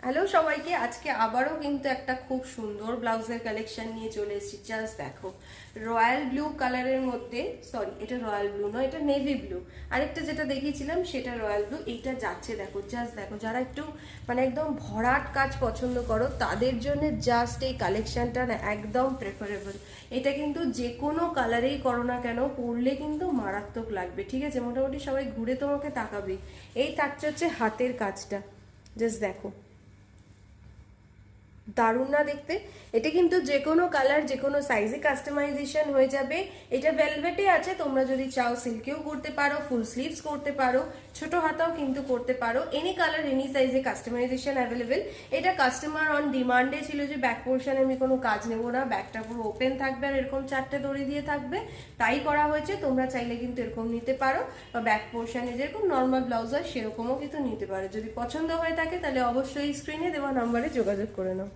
Hello সবাইকে, আজকে আবারও কিন্তু একটা খুব সুন্দর ব্লাউজের কালেকশন নিয়ে চলে এসেছি। জাস্ট দেখো, রয়্যাল ব্লু কালারের মধ্যে, সরি এটা রয়্যাল ব্লু নয়, এটা নেভি ব্লু। আরেকটা যেটা দেখিয়েছিলাম সেটা রয়্যাল ব্লু, এইটা যাচ্ছে দেখো। জাস্ট দেখো, যারা একটু মানে একদম ভরাট কাজ পছন্দ করো তাদের জন্য জাস্ট এই কালেকশনটা না একদম প্রেফারেবল। এটা কিন্তু যে কোনো কালারেই করো না কেন, পরলে কিন্তু মারাত্মক লাগবে। ঠিক আছে, মোটামুটি সবাই ঘুরে তোমাকে তাকাবে। এই থাকছে হচ্ছে হাতের কাজটা, জাস্ট দেখো, দারুণ না দেখতে? এটা কিন্তু যে কোনো কালার যে কোনো সাইজে কাস্টমাইজেশন হয়ে যাবে। এটা ভেলভেটে আছে, তোমরা যদি চাও সিল্কেও করতে পারো, ফুল স্লিভস করতে পারো, ছোট হাতাও কিন্তু করতে পারো। এনি কালার এনি সাইজে কাস্টমাইজেশন অ্যাভেলেবেল। এটা কাস্টমার অন ডিমান্ডে ছিল যে ব্যাক পোর্শনে আমি কোনো কাজ নেবো না, ব্যাকটা পুরো ওপেন থাকবে আর এরকম চারটে দড়ি দিয়ে থাকবে, তাই করা হয়েছে। তোমরা চাইলে কিন্তু এরকম নিতে পারো, বা ব্যাক পোর্শনে যেরকম নর্মাল ব্লাউজ হয় সেরকমও কিন্তু নিতে পারো। যদি পছন্দ হয়ে থাকে তাহলে অবশ্যই স্ক্রিনে দেওয়া নাম্বারে যোগাযোগ করে নাও।